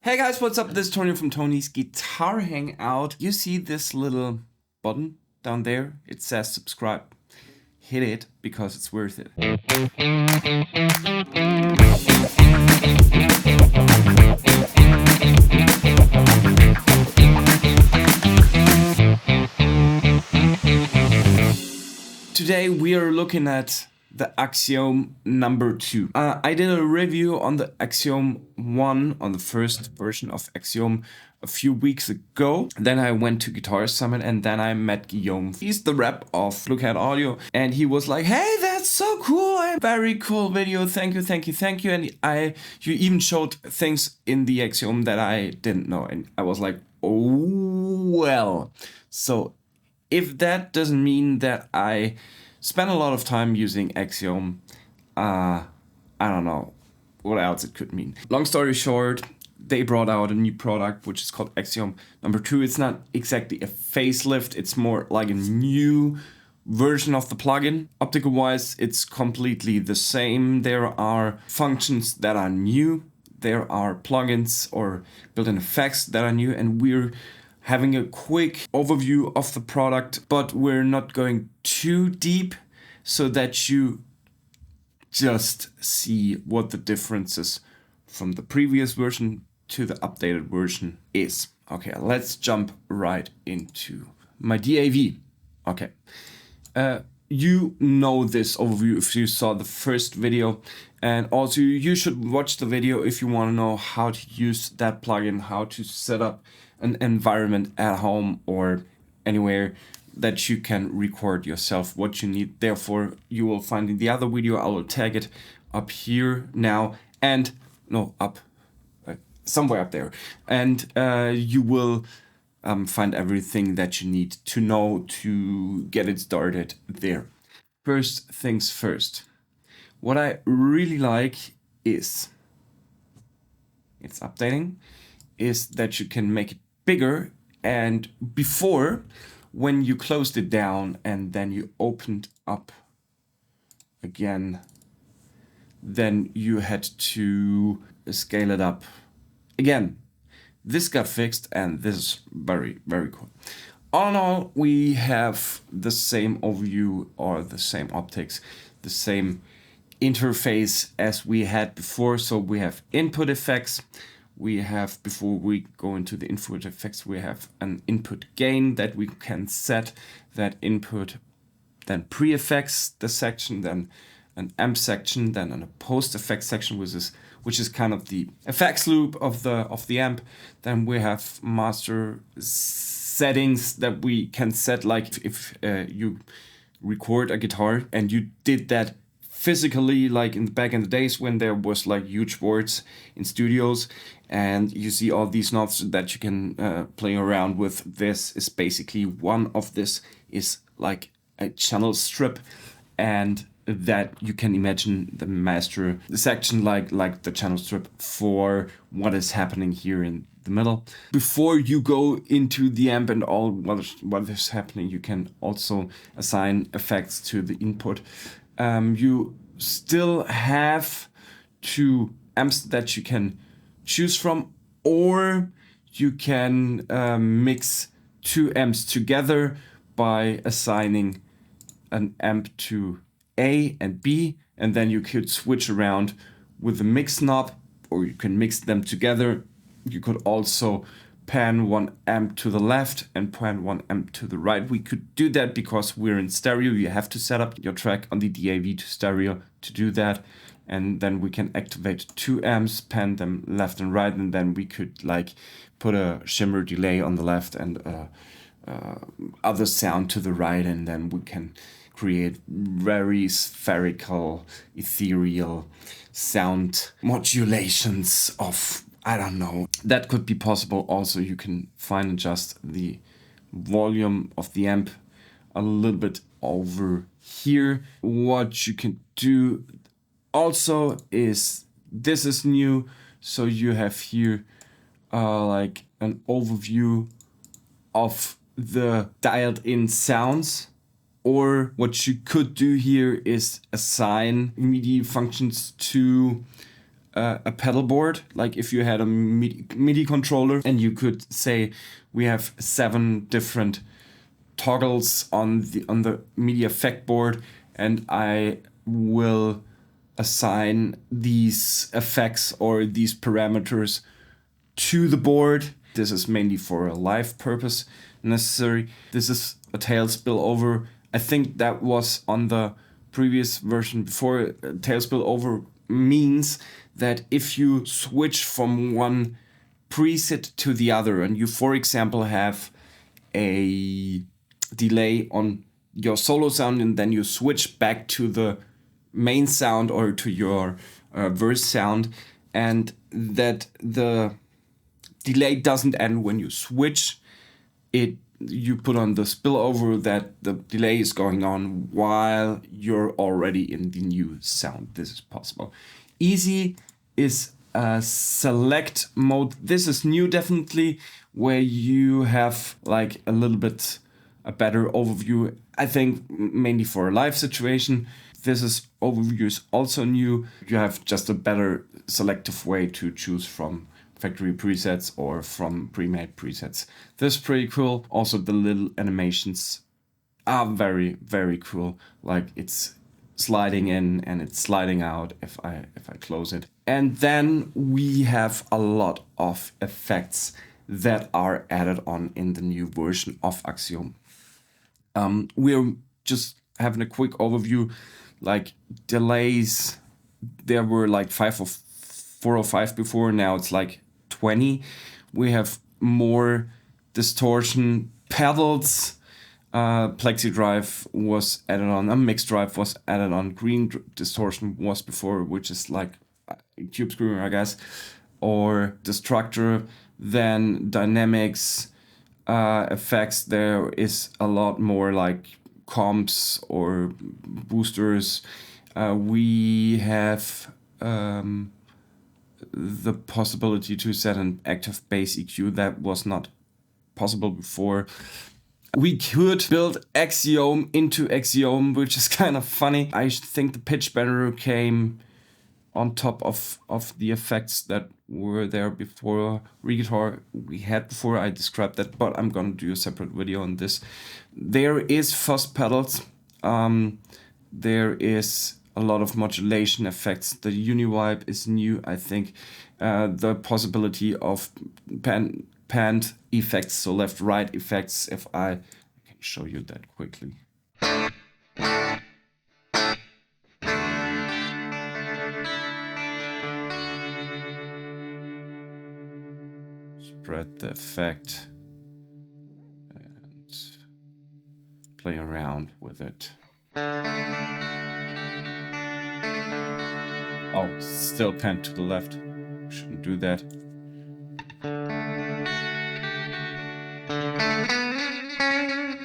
Hey guys, what's up? This is Tony from Tony's Guitar Hangout. You see this little button down there? It says subscribe. Hit it because it's worth it. Today we are looking at the Axiom number 2. I did a review on the Axiom 1, on the first version of Axiom, a few weeks ago. Then I went to Guitar Summit and then I met Guillaume. He's the rep of Look at Audio and he was like, hey, that's so cool. Very cool video. Thank you, thank you, thank you. And you even showed things in the Axiom that I didn't know. And I was like, oh, well. So if that doesn't mean that I spent a lot of time using Axiom, I don't know what else it could mean. Long story short, they brought out a new product which is called Axiom number 2. It's not exactly a facelift, it's more like a new version of the plugin. Optical wise, it's completely the same. There are functions that are new, there are plugins or built-in effects that are new, and we're having a quick overview of the product, but we're not going too deep so that you just see what the differences from the previous version to the updated version is. Okay, let's jump right into my DAV. Okay, you know this overview if you saw the first video, and also you should watch the video if you want to know how to use that plugin, how to set up an environment at home or anywhere that you can record yourself what you need. Therefore, you will find in the other video, I will tag it up here now, and no, up somewhere up there, and you will find everything that you need to know to get it started there. First things first, what I really like is, it's updating, is that you can make it bigger. And before, when you closed it down and then you opened up again, then you had to scale it up again. This got fixed and this is very, very cool. All in all, we have the same overview or the same optics, the same interface as we had before. So we have input effects. We have, before we go into the input effects, we have an input gain that we can set. That input then pre-effects the section, then an amp section, then a post-effect section, which is kind of the effects loop of the amp. Then we have master settings that we can set, like if you record a guitar and you did that physically, like back in the days when there was like huge boards in studios and you see all these knobs that you can play around with. This is basically one of this is like a channel strip, and that you can imagine the master section like the channel strip for what is happening here in the middle. Before you go into the amp and all what is happening, you can also assign effects to the input. You still have 2 amps that you can choose from, or you can mix 2 amps together by assigning an amp to A and B, and then you could switch around with the mix knob, or you can mix them together. You could also pan 1 amp to the left and pan 1 amp to the right. We could do that because we're in stereo. You have to set up your track on the DAV to stereo to do that. And then we can activate 2 amps, pan them left and right, and then we could like put a shimmer delay on the left and other sound to the right, and then we can create very spherical, ethereal sound modulations of, I don't know. That could be possible. Also, you can fine adjust the volume of the amp a little bit over here. What you can do also is, this is new, so you have here like an overview of the dialed in sounds. Or what you could do here is assign MIDI functions to a pedal board, like if you had a MIDI controller, and you could say we have 7 different toggles on the MIDI effect board, and I will assign these effects or these parameters to the board. This is mainly for a live purpose necessary. This is a tail spillover. I think that was on the previous version before. Tail spillover means that if you switch from one preset to the other, and you, for example, have a delay on your solo sound, and then you switch back to the main sound or to your verse sound, and that the delay doesn't end when you switch it, you put on the spillover that the delay is going on while you're already in the new sound. This is possible. Easy is a select mode. This is new, definitely, where you have like a little bit a better overview. I think mainly for a live situation. This is overview is also new. You have just a better selective way to choose from factory presets or from pre-made presets. This is pretty cool. Also, the little animations are very, very cool. Like it's sliding in and it's sliding out if I close it. And then we have a lot of effects that are added on in the new version of Axiom. We're just having a quick overview, like delays. There were like 4 or 5 before. Now it's like 20. We have more distortion pedals. Plexi drive was added on. A mix drive was added on. Green distortion was before, which is like Tube Screamer, I guess, or Destructor. Then dynamics, effects. There is a lot more like comps or boosters. We have the possibility to set an active bass EQ that was not possible before. We could build Axiom into Axiom, which is kind of funny. I think the pitch bender came on top of the effects that were there before. Re-guitar we had before, I described that, but I'm gonna do a separate video on this. There is fuzz pedals. There is a lot of modulation effects. The uni-vibe is new, I think. The possibility of panned effects, so left-right effects, if I can show you that quickly. Spread the effect and play around with it. Oh, still panned to the left. Shouldn't do that.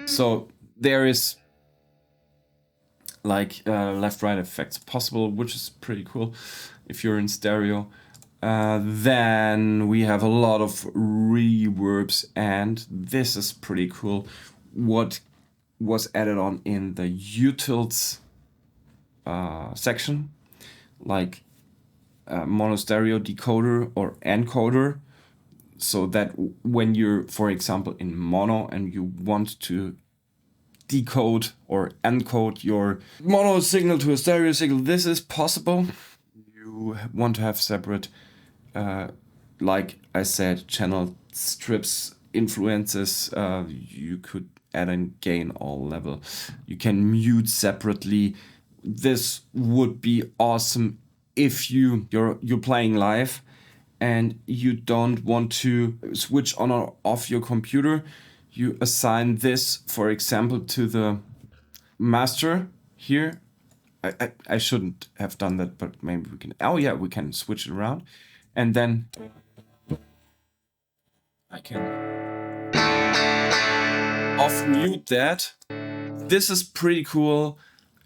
So there is like left-right effects possible, which is pretty cool if you're in stereo. Then we have a lot of reverbs, and this is pretty cool. What was added on in the utils section, like mono stereo decoder or encoder, so that when you're, for example, in mono and you want to decode or encode your mono signal to a stereo signal, this is possible. You want to have separate, like I said, channel strips, influences. You could add and gain all level. You can mute separately. This would be awesome if you're playing live and you don't want to switch on or off your computer. You assign this, for example, to the master here. I shouldn't have done that, but maybe we can. Oh yeah, we can switch it around, and then I can off mute that. This is pretty cool.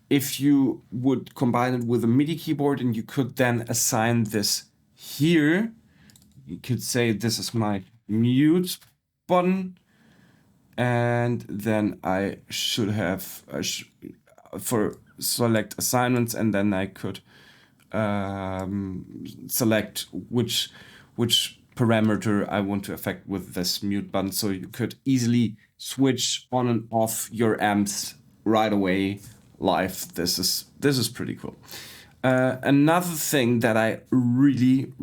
If you would combine it with a MIDI keyboard, and you could then assign this here. You could say this is my mute button, and then I should have for select assignments, and then I could select which parameter I want to affect with this mute button. So you could easily switch on and off your amps right away live. This is pretty cool. Another thing that I really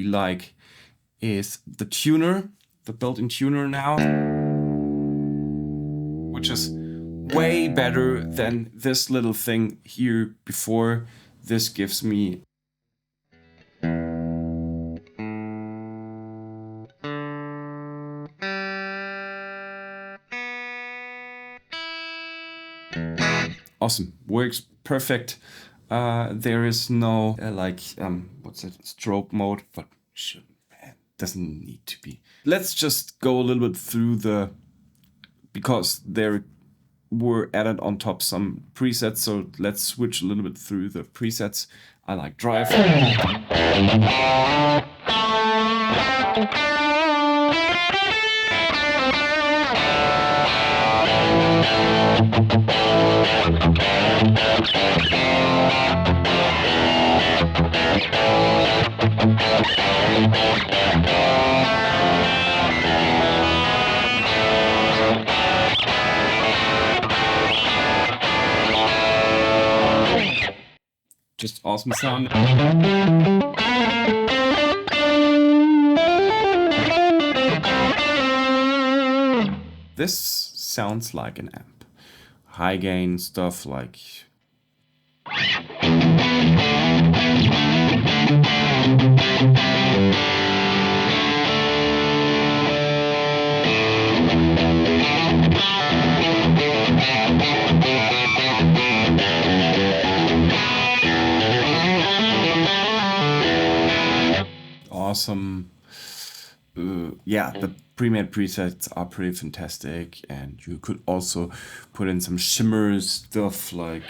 like is the tuner, the built-in tuner now, which is way better than this little thing here before. This gives me awesome, works perfect. There is no what's it, strobe mode, but doesn't need to be. Let's just go a little bit through because there were added on top some presets, so let's switch a little bit through the presets. I like drive. Just awesome sound. This sounds like an amp. High gain stuff like awesome. Yeah, the pre-made presets are pretty fantastic, and you could also put in some shimmer stuff like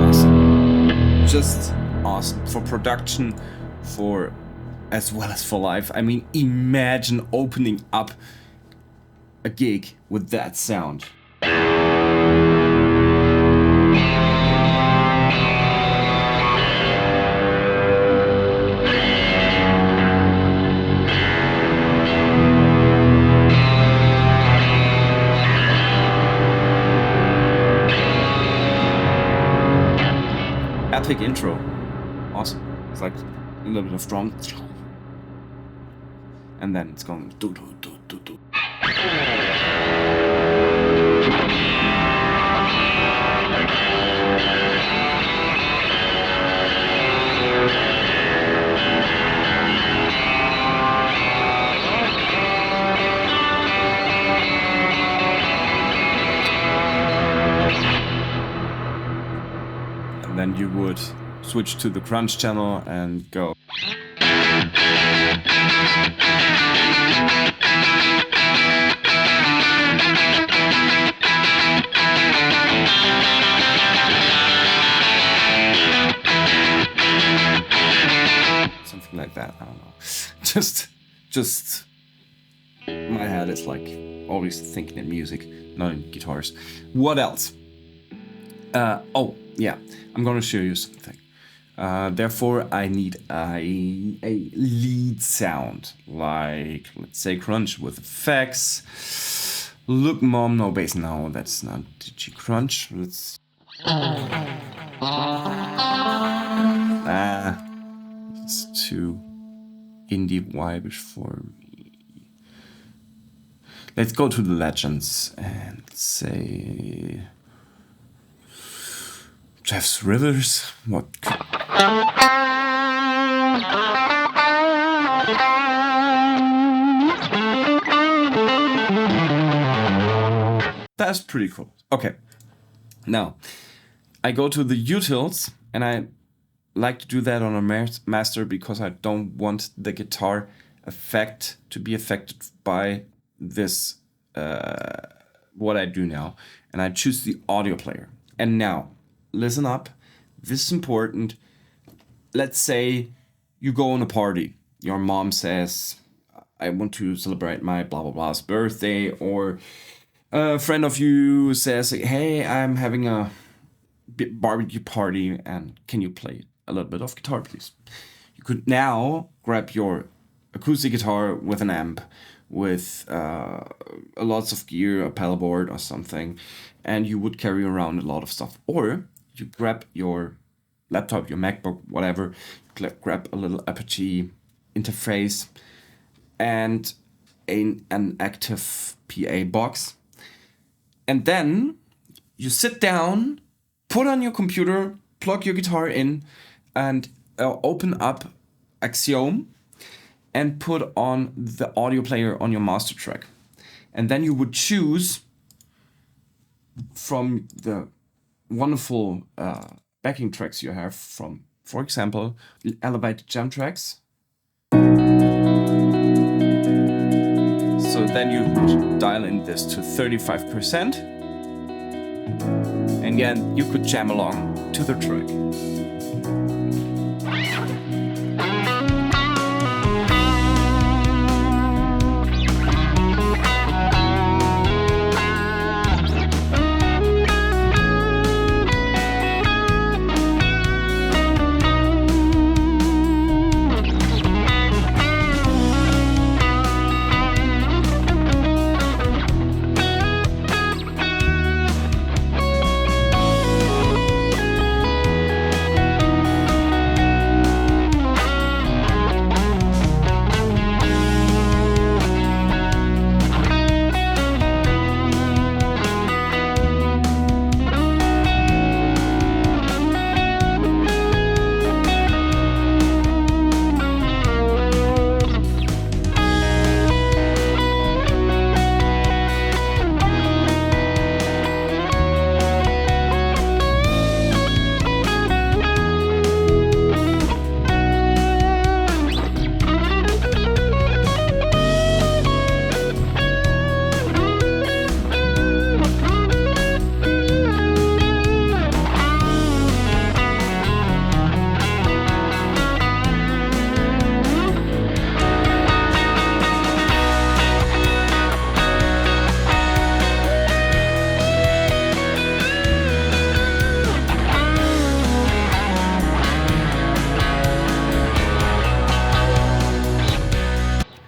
awesome. Just awesome for production, for as well as for live. I mean, imagine opening up a gig with that sound. Epic intro. Awesome. It's like a little bit of drum. And then it's going do do do do do. And then you would switch to the crunch channel and go. Something like that, I don't know. Just my head is like always thinking in music, not in guitars. What else? Oh yeah, I'm gonna show you something. Therefore, I need a lead sound, like, let's say, crunch with effects. Look, mom, no bass. No, that's not G crunch. Let's. It's too indie vibe-ish for me. Let's go to the legends and say Jeff's Rivers. What? That's pretty cool. Okay. Now, I go to the utils, and I like to do that on a master because I don't want the guitar effect to be affected by this, what I do now. And I choose the audio player. And now, listen up. this is important. Let's say you go on a party. Your mom says, I want to celebrate my blah blah blah's birthday, or a friend of you says, hey, I'm having a barbecue party and can you play a little bit of guitar, please? You could now grab your acoustic guitar with an amp, with lots of gear, a pedal board or something, and you would carry around a lot of stuff. Or you grab your laptop, your MacBook, whatever, grab a little Apache interface and an active PA box. And then you sit down, put on your computer, plug your guitar in, and open up Axiom and put on the audio player on your master track. And then you would choose from the wonderful backing tracks you have from, for example, elevated jam tracks. So then you dial in this to 35%. And again, you could jam along to the track.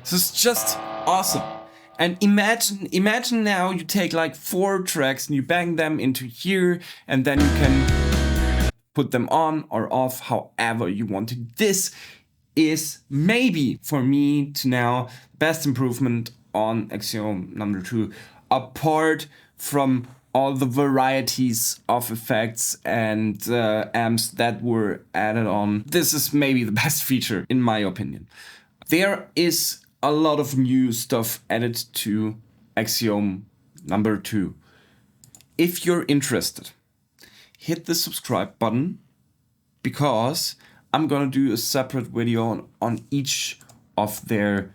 This is just awesome. And imagine now you take like 4 tracks and you bang them into here, and then you can put them on or off however you want to. This is maybe for me to now best improvement on Axiom number 2, apart from all the varieties of effects and amps that were added on. This is maybe the best feature in my opinion. There is a lot of new stuff added to Axiom number 2. If you're interested, hit the subscribe button, because I'm gonna do a separate video on each of their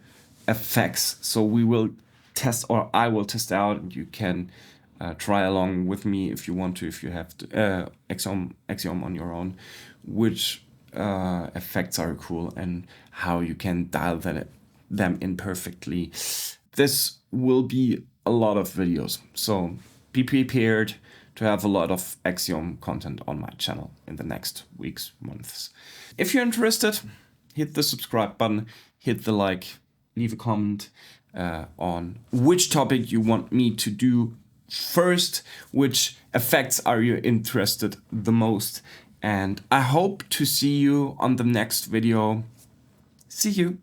effects. So we will test, or I will test out, and you can try along with me if you want to, if you have to, Axiom on your own, which effects are cool and how you can dial them in perfectly. This will be a lot of videos, so be prepared to have a lot of Axiom content on my channel in the next weeks, months. If you're interested, hit the subscribe button, hit the like, leave a comment on which topic you want me to do first, which effects are you interested the most, and I hope to see you on the next video. See you.